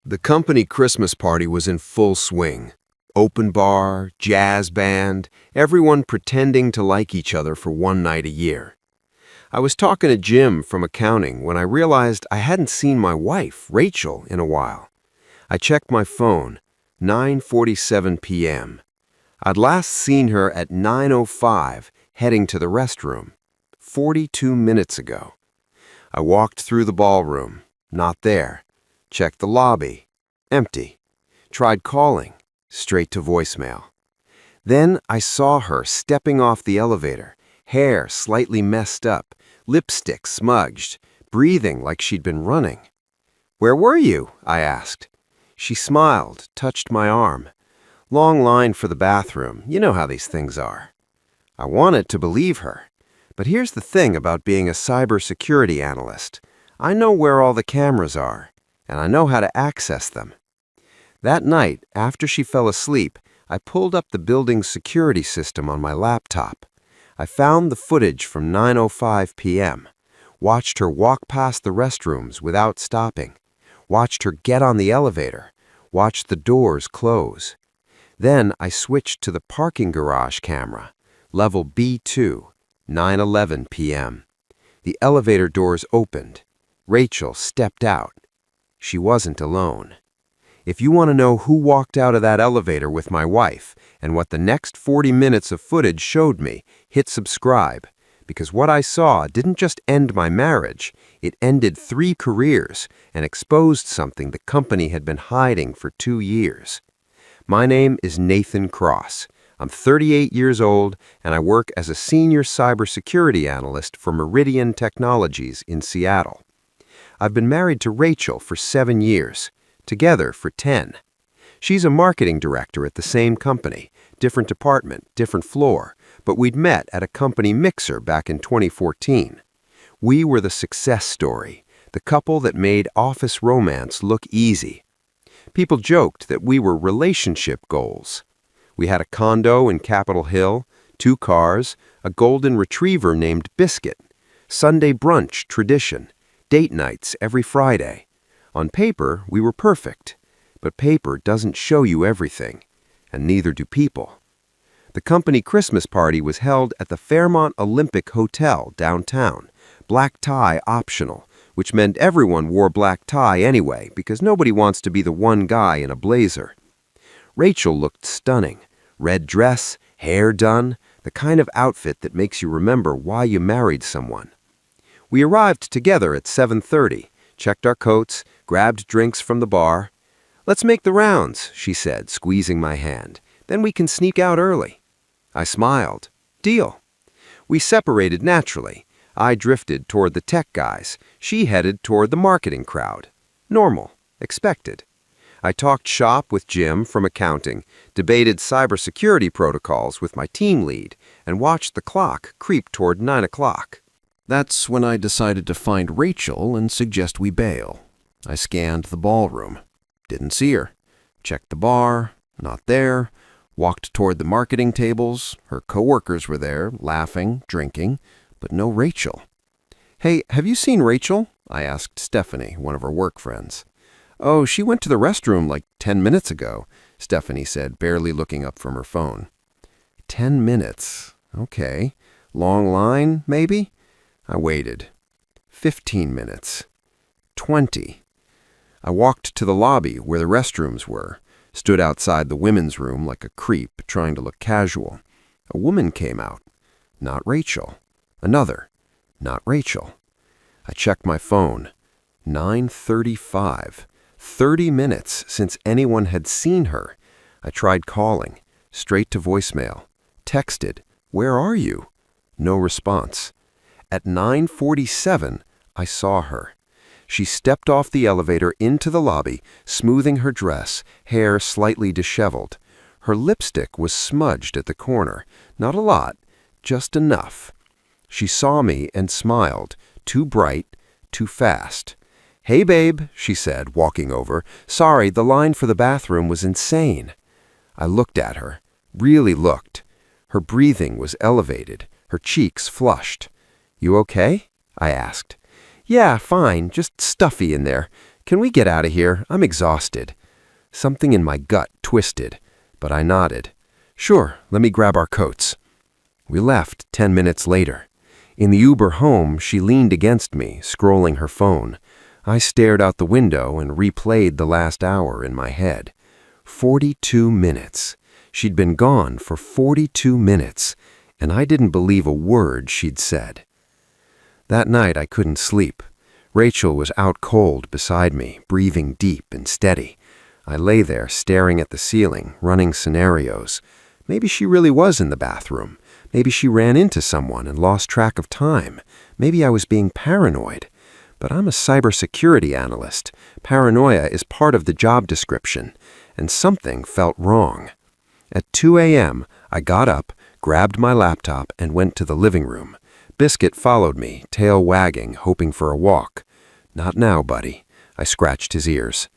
The company Christmas party was in full swing. Open bar, jazz band, everyone pretending to like each other for one night a year. I was talking to Jim from accounting when I realized I hadn't seen my wife, Rachel, in a while. I checked my phone, 9:47 p.m. I'd last seen her at 9:05 heading to the restroom, 42 minutes ago. I walked through the ballroom, not there. Checked the lobby, empty. Tried calling, straight to voicemail. Then I saw her stepping off the elevator, hair slightly messed up, lipstick smudged, breathing like she'd been running. "Where were you?" I asked. She smiled, touched my arm. "Long line for the bathroom, you know how these things are." I wanted to believe her. But here's the thing about being a cybersecurity analyst. I know where all the cameras are, and I know how to access them. That night, after she fell asleep, I pulled up the building's security system on my laptop. I found the footage from 9:05 p.m., watched her walk past the restrooms without stopping, watched her get on the elevator, watched the doors close. Then I switched to the parking garage camera, level B2, 9:11 p.m. The elevator doors opened. Rachel stepped out. She wasn't alone. If you want to know who walked out of that elevator with my wife and what the next 40 minutes of footage showed me, hit subscribe, because what I saw didn't just end my marriage, it ended 3 careers and exposed something the company had been hiding for 2 years. My name is Nathan Cross. I'm 38 years old, and I work as a senior cybersecurity analyst for Meridian Technologies in Seattle. I've been married to Rachel for 7 years, together for 10. She's a marketing director at the same company, different department, different floor, but we'd met at a company mixer back in 2014. We were the success story, the couple that made office romance look easy. People joked that we were relationship goals. We had a condo in Capitol Hill, 2 cars, a golden retriever named Biscuit, Sunday brunch tradition, date nights every Friday. On paper, we were perfect, but paper doesn't show you everything, and neither do people. The company Christmas party was held at the Fairmont Olympic Hotel downtown, black tie optional, which meant everyone wore black tie anyway because nobody wants to be the one guy in a blazer. Rachel looked stunning. Red dress, hair done, the kind of outfit that makes you remember why you married someone. We arrived together at 7:30, checked our coats, grabbed drinks from the bar. "Let's make the rounds," she said, squeezing my hand. "Then we can sneak out early." I smiled. "Deal." We separated naturally. I drifted toward the tech guys. She headed toward the marketing crowd. Normal. Expected. I talked shop with Jim from accounting, debated cybersecurity protocols with my team lead, and watched the clock creep toward 9 o'clock. That's when I decided to find Rachel and suggest we bail. I scanned the ballroom. Didn't see her. Checked the bar. Not there. Walked toward the marketing tables. Her coworkers were there, laughing, drinking, but no Rachel. "Hey, have you seen Rachel?" I asked Stephanie, one of her work friends. "Oh, she went to the restroom like 10 minutes ago," Stephanie said, barely looking up from her phone. 10 minutes. Okay. Long line, maybe? I waited. 15 minutes. 20. I walked to the lobby where the restrooms were, stood outside the women's room like a creep, trying to look casual. A woman came out. Not Rachel. Another. Not Rachel. I checked my phone. 9:35. 30 minutes since anyone had seen her. I tried calling. Straight to voicemail. Texted, "Where are you?" No response. At 9:47, I saw her. She stepped off the elevator into the lobby, smoothing her dress, hair slightly disheveled. Her lipstick was smudged at the corner. Not a lot, just enough. She saw me and smiled, too bright, too fast. "Hey, babe," she said, walking over. "Sorry, the line for the bathroom was insane." I looked at her, really looked. Her breathing was elevated, her cheeks flushed. "You okay?" I asked. "Yeah, fine, just stuffy in there. Can we get out of here? I'm exhausted. Something in my gut twisted, but I nodded. Sure, let me grab our coats. We left 10 minutes later. In the Uber home, she leaned against me, scrolling her phone. I stared out the window and replayed the last hour in my head. 42 minutes. She'd been gone for 42 minutes, and I didn't believe a word she'd said. That night I couldn't sleep. Rachel was out cold beside me, breathing deep and steady. I lay there staring at the ceiling, running scenarios. Maybe she really was in the bathroom. Maybe she ran into someone and lost track of time. Maybe I was being paranoid. But I'm a cybersecurity analyst. Paranoia is part of the job description, and something felt wrong. At 2 a.m., I got up, grabbed my laptop, and went to the living room. Biscuit followed me, tail wagging, hoping for a walk. Not now, buddy. I scratched his ears.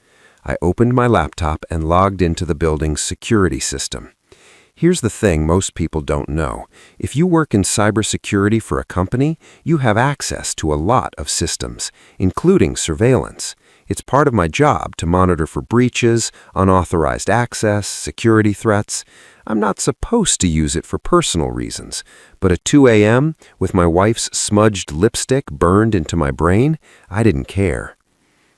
I opened my laptop and logged into the building's security system. Here's the thing most people don't know. If you work in cybersecurity for a company, you have access to a lot of systems, including surveillance. It's part of my job to monitor for breaches, unauthorized access, security threats. I'm not supposed to use it for personal reasons, but at 2 a.m., with my wife's smudged lipstick burned into my brain, I didn't care.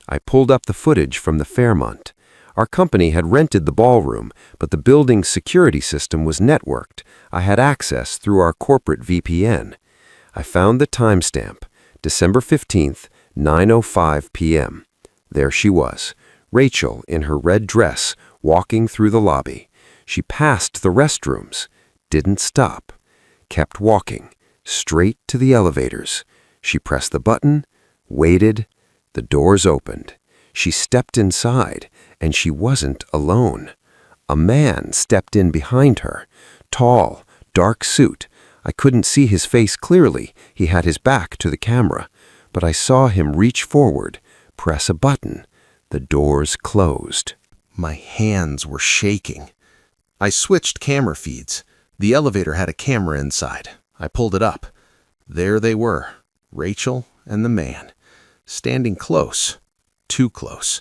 I pulled up the footage from the Fairmont. Our company had rented the ballroom, but the building's security system was networked. I had access through our corporate VPN. I found the timestamp, December 15th, 9:05 p.m. There she was, Rachel in her red dress, walking through the lobby. She passed the restrooms, didn't stop, kept walking, straight to the elevators. She pressed the button, waited, the doors opened. She stepped inside, and she wasn't alone. A man stepped in behind her, tall, dark suit. I couldn't see his face clearly. He had his back to the camera, but I saw him reach forward, press a button. The doors closed. My hands were shaking. I switched camera feeds. The elevator had a camera inside. I pulled it up. There they were, Rachel and the man, standing close, too close.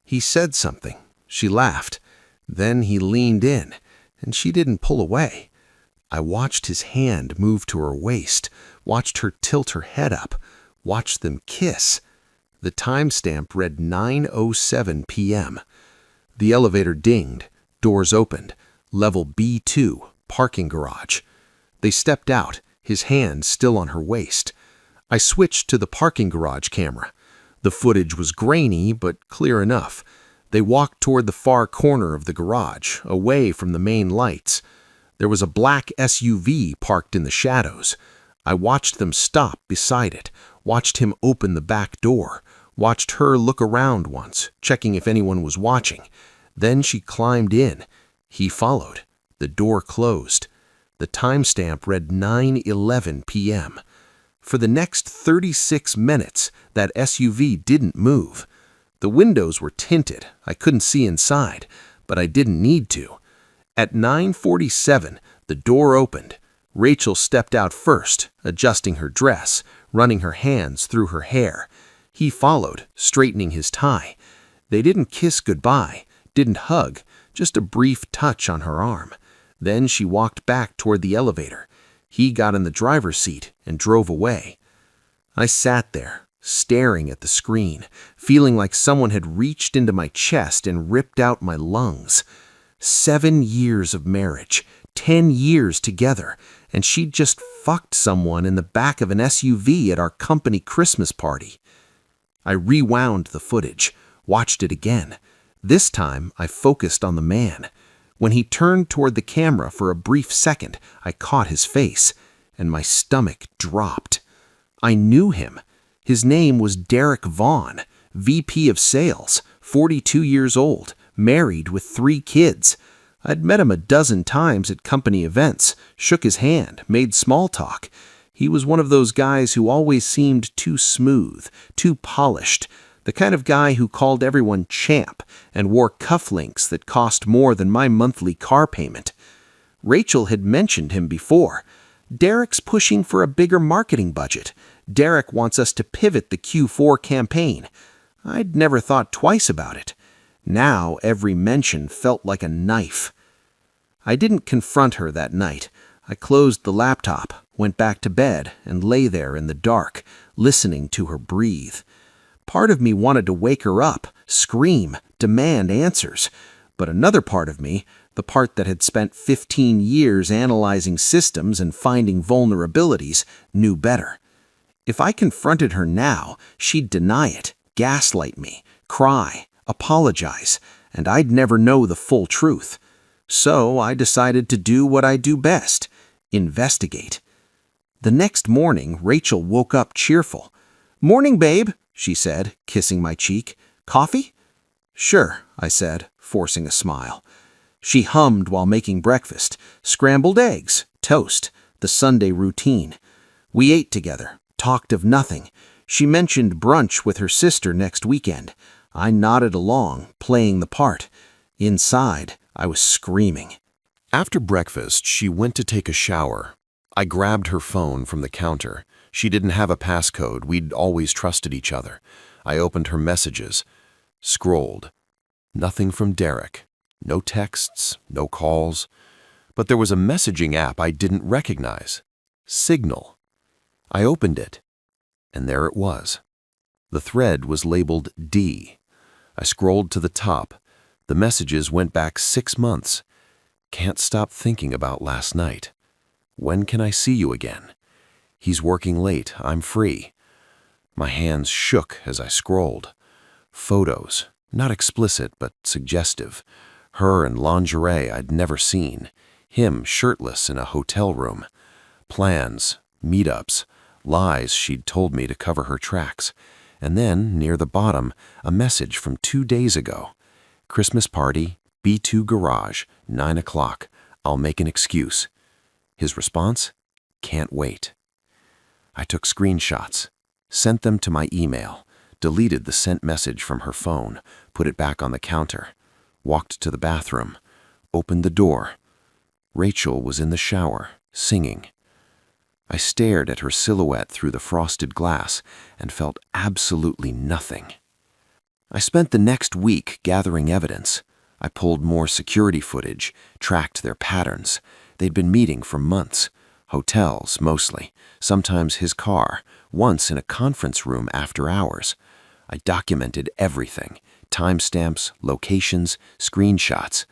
He said something. She laughed. Then he leaned in, and she didn't pull away. I watched his hand move to her waist, watched her tilt her head up, watched them kiss. The timestamp read 9:07 p.m. The elevator dinged. Doors opened. Level B2, parking garage. They stepped out, his hand still on her waist. I switched to the parking garage camera. The footage was grainy, but clear enough. They walked toward the far corner of the garage, away from the main lights. There was a black SUV parked in the shadows. I watched them stop beside it, watched him open the back door, watched her look around once, checking if anyone was watching. Then she climbed in. He followed. The door closed. The timestamp read 9:11 p.m. For the next 36 minutes, that SUV didn't move. The windows were tinted. I couldn't see inside, but I didn't need to. At 9:47, the door opened. Rachel stepped out first, adjusting her dress, running her hands through her hair. He followed, straightening his tie. They didn't kiss goodbye, didn't hug, just a brief touch on her arm. Then she walked back toward the elevator. He got in the driver's seat and drove away. I sat there, staring at the screen, feeling like someone had reached into my chest and ripped out my lungs. 7 years of marriage, 10 years together, and she'd just fucked someone in the back of an SUV at our company Christmas party. I rewound the footage, watched it again. This time, I focused on the man. When he turned toward the camera for a brief second, I caught his face, and my stomach dropped. I knew him. His name was Derek Vaughn, VP of Sales, 42 years old, married with 3 kids. I'd met him a dozen times at company events, shook his hand, made small talk. He was one of those guys who always seemed too smooth, too polished, the kind of guy who called everyone champ and wore cufflinks that cost more than my monthly car payment. Rachel had mentioned him before. Derek's pushing for a bigger marketing budget. Derek wants us to pivot the Q4 campaign. I'd never thought twice about it. Now every mention felt like a knife. I didn't confront her that night. I closed the laptop, went back to bed, and lay there in the dark, listening to her breathe. Part of me wanted to wake her up, scream, demand answers. But another part of me, the part that had spent 15 years analyzing systems and finding vulnerabilities, knew better. If I confronted her now, she'd deny it, gaslight me, cry, apologize, and I'd never know the full truth. So I decided to do what I do best: investigate. The next morning, Rachel woke up cheerful. "Morning, babe," she said, kissing my cheek. "Coffee?" "Sure," I said, forcing a smile. She hummed while making breakfast: scrambled eggs, toast, the Sunday routine. We ate together, talked of nothing. She mentioned brunch with her sister next weekend. I nodded along, playing the part. Inside, I was screaming. After breakfast, she went to take a shower. I grabbed her phone from the counter. She didn't have a passcode. We'd always trusted each other. I opened her messages, scrolled. Nothing from Derek. No texts, no calls. But there was a messaging app I didn't recognize. Signal. I opened it, and there it was. The thread was labeled D. I scrolled to the top. The messages went back 6 months. Can't stop thinking about last night. When can I see you again? He's working late. I'm free. My hands shook as I scrolled. Photos, not explicit but suggestive. Her in lingerie I'd never seen. Him shirtless in a hotel room. Plans, meetups, lies she'd told me to cover her tracks. And then, near the bottom, a message from 2 days ago. Christmas party, B2 garage, 9 o'clock. I'll make an excuse. His response? Can't wait. I took screenshots, sent them to my email, deleted the sent message from her phone, put it back on the counter, walked to the bathroom, opened the door. Rachel was in the shower, singing. I stared at her silhouette through the frosted glass and felt absolutely nothing. I spent the next week gathering evidence. I pulled more security footage, tracked their patterns. They'd been meeting for months. Hotels, mostly. Sometimes his car. Once in a conference room after hours. I documented everything. Timestamps, locations, screenshots.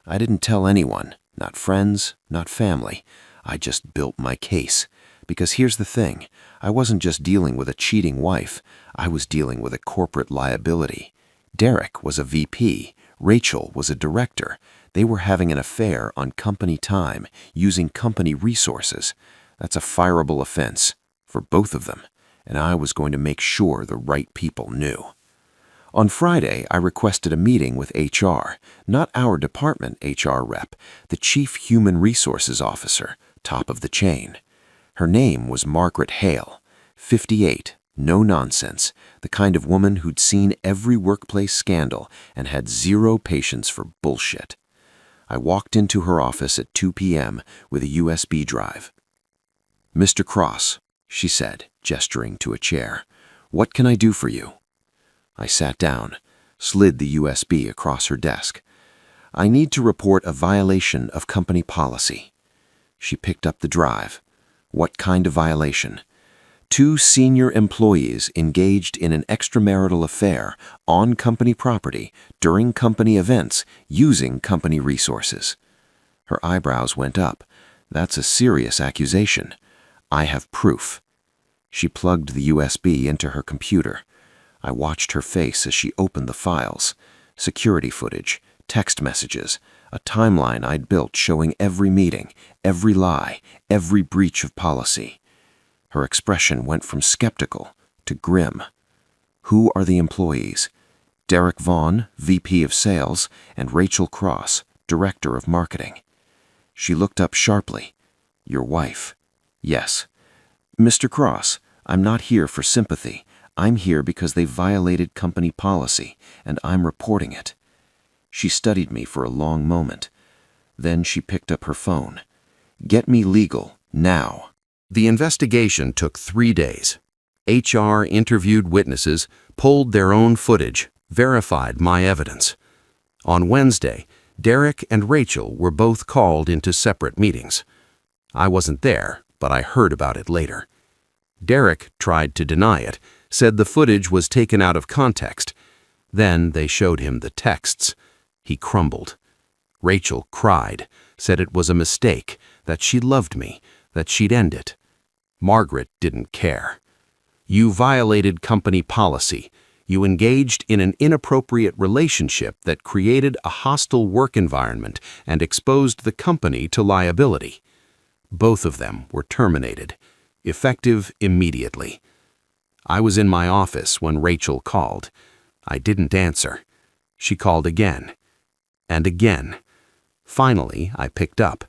I didn't tell anyone. Not friends, not family. I just built my case. Because here's the thing. I wasn't just dealing with a cheating wife. I was dealing with a corporate liability. Derek was a VP. Rachel was a director. They were having an affair on company time, using company resources. That's a fireable offense for both of them, and I was going to make sure the right people knew. On Friday, I requested a meeting with HR, not our department HR rep, the Chief Human Resources Officer, top of the chain. Her name was Margaret Hale, 58, no nonsense, the kind of woman who'd seen every workplace scandal and had zero patience for bullshit. I walked into her office at 2 p.m. with a USB drive. "Mr. Cross," she said, gesturing to a chair, "what can I do for you?" I sat down, slid the USB across her desk. "I need to report a violation of company policy." She picked up the drive. "What kind of violation?" "2 senior employees engaged in an extramarital affair on company property during company events using company resources." Her eyebrows went up. "That's a serious accusation. I have proof." She plugged the USB into her computer. I watched her face as she opened the files. Security footage, text messages, a timeline I'd built showing every meeting, every lie, every breach of policy. Her expression went from skeptical to grim. "Who are the employees?" "Derek Vaughn, VP of Sales, and Rachel Cross, Director of Marketing." She looked up sharply. "Your wife?" "Yes." "Mr. Cross, I'm not here for sympathy. I'm here because they violated company policy, and I'm reporting it." She studied me for a long moment. Then she picked up her phone. "Get me legal, now." The investigation took 3 days. HR interviewed witnesses, pulled their own footage, verified my evidence. On Wednesday, Derek and Rachel were both called into separate meetings. I wasn't there, but I heard about it later. Derek tried to deny it, said the footage was taken out of context. Then they showed him the texts. He crumbled. Rachel cried, said it was a mistake, that she loved me, that she'd end it. Margaret didn't care. You violated company policy. You engaged in an inappropriate relationship that created a hostile work environment and exposed the company to liability. Both of them were terminated, effective immediately. I was in my office when Rachel called. I didn't answer. She called again and again. Finally, I picked up.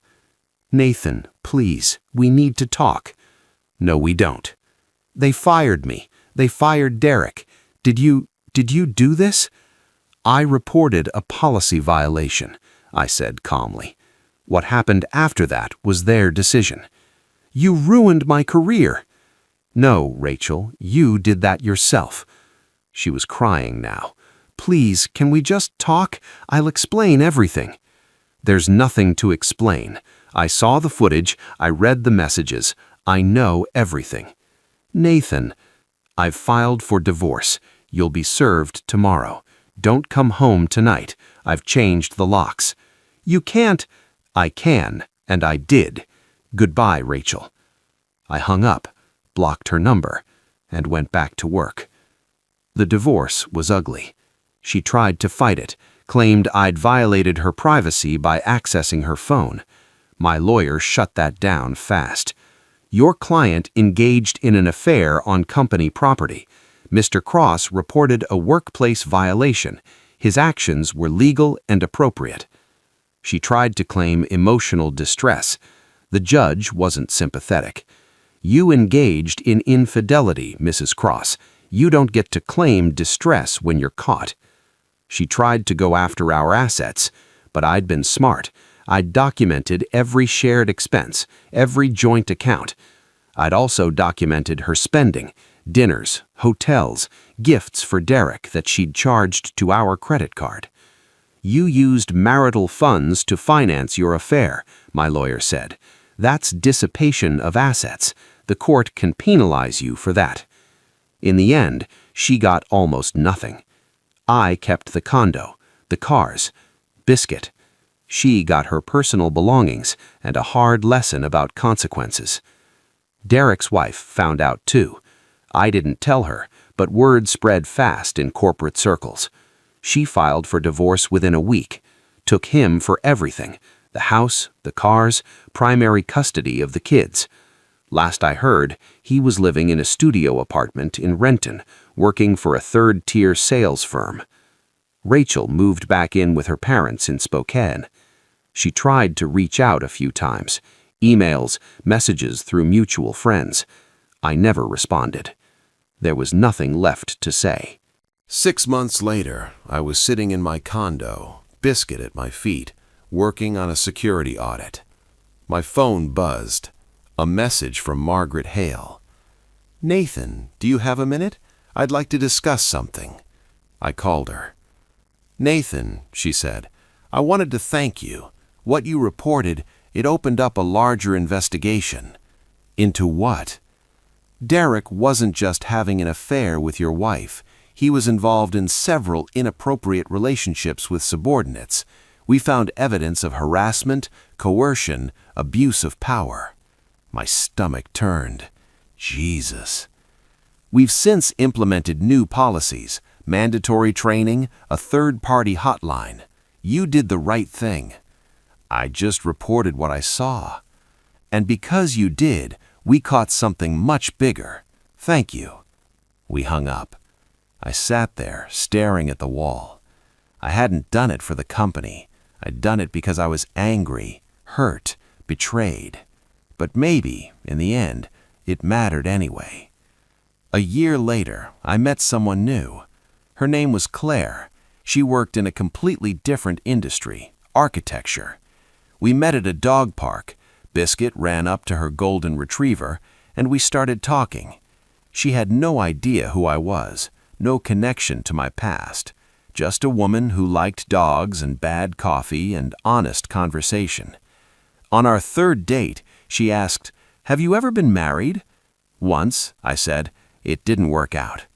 "Nathan, please, we need to talk." "No, we don't." "They fired me. They fired Derek. Did you do this?" "I reported a policy violation," I said calmly. "What happened after that was their decision." "You ruined my career." "No, Rachel, you did that yourself." She was crying now. "Please, can we just talk? I'll explain everything." "There's nothing to explain. I saw the footage, I read the messages. I know everything." "Nathan, I've filed for divorce. You'll be served tomorrow. Don't come home tonight. I've changed the locks." "You can't." "I can, and I did. Goodbye, Rachel." I hung up, blocked her number, and went back to work. The divorce was ugly. She tried to fight it, claimed I'd violated her privacy by accessing her phone. My lawyer shut that down fast. "Your client engaged in an affair on company property. Mr. Cross reported a workplace violation. His actions were legal and appropriate." She tried to claim emotional distress. The judge wasn't sympathetic. "You engaged in infidelity, Mrs. Cross. You don't get to claim distress when you're caught." She tried to go after our assets, but I'd been smart. I'd documented every shared expense, every joint account. I'd also documented her spending, dinners, hotels, gifts for Derek that she'd charged to our credit card. "You used marital funds to finance your affair," my lawyer said. "That's dissipation of assets. The court can penalize you for that." In the end, she got almost nothing. I kept the condo, the cars, Biscuit. She got her personal belongings and a hard lesson about consequences. Derek's wife found out too. I didn't tell her, but word spread fast in corporate circles. She filed for divorce within a week, took him for everything: the house, the cars, primary custody of the kids. Last I heard, he was living in a studio apartment in Renton, working for a third-tier sales firm. Rachel moved back in with her parents in Spokane. She tried to reach out a few times, emails, messages through mutual friends. I never responded. There was nothing left to say. 6 months later, I was sitting in my condo, Biscuit at my feet, working on a security audit. My phone buzzed. A message from Margaret Hale. "Nathan, do you have a minute? I'd like to discuss something." I called her. "Nathan," she said, "I wanted to thank you. What you reported, it opened up a larger investigation." "Into what?" "Derek wasn't just having an affair with your wife. He was involved in several inappropriate relationships with subordinates. We found evidence of harassment, coercion, abuse of power." My stomach turned. Jesus. "We've since implemented new policies, mandatory training, a third-party hotline. You did the right thing." "I just reported what I saw." "And because you did, we caught something much bigger. Thank you." We hung up. I sat there, staring at the wall. I hadn't done it for the company. I'd done it because I was angry, hurt, betrayed. But maybe, in the end, it mattered anyway. A year later, I met someone new. Her name was Claire. She worked in a completely different industry, architecture. We met at a dog park. Biscuit ran up to her golden retriever, and we started talking. She had no idea who I was, no connection to my past, just a woman who liked dogs and bad coffee and honest conversation. On our third date, she asked, "Have you ever been married?" "Once," I said. "It didn't work out."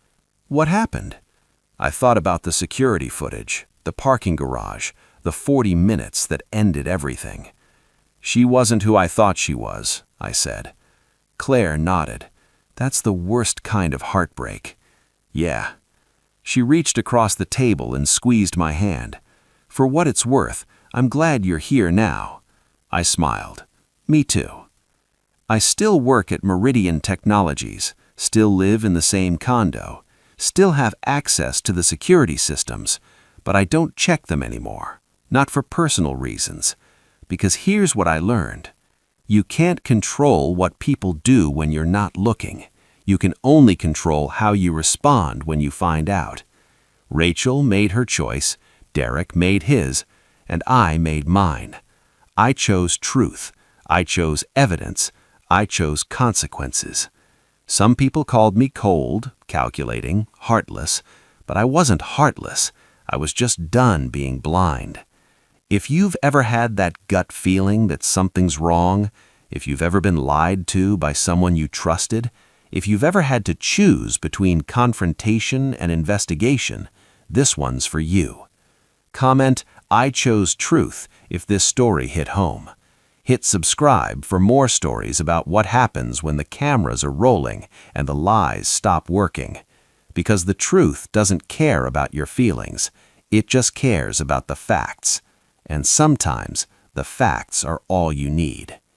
"What happened?" I thought about the security footage, the parking garage, the 40 minutes that ended everything. "She wasn't who I thought she was," I said. Claire nodded. "That's the worst kind of heartbreak." "Yeah." She reached across the table and squeezed my hand. "For what it's worth, I'm glad you're here now." I smiled. "Me too." I still work at Meridian Technologies, still live in the same condo, still have access to the security systems, but I don't check them anymore, not for personal reasons. Because here's what I learned. You can't control what people do when you're not looking. You can only control how you respond when you find out. Rachel made her choice, Derek made his, and I made mine. I chose truth. I chose evidence. I chose consequences. Some people called me cold, calculating, heartless, but I wasn't heartless. I was just done being blind. If you've ever had that gut feeling that something's wrong, if you've ever been lied to by someone you trusted, if you've ever had to choose between confrontation and investigation, this one's for you. Comment, "I chose truth," if this story hit home. Hit subscribe for more stories about what happens when the cameras are rolling and the lies stop working. Because the truth doesn't care about your feelings. It just cares about the facts. And sometimes the facts are all you need.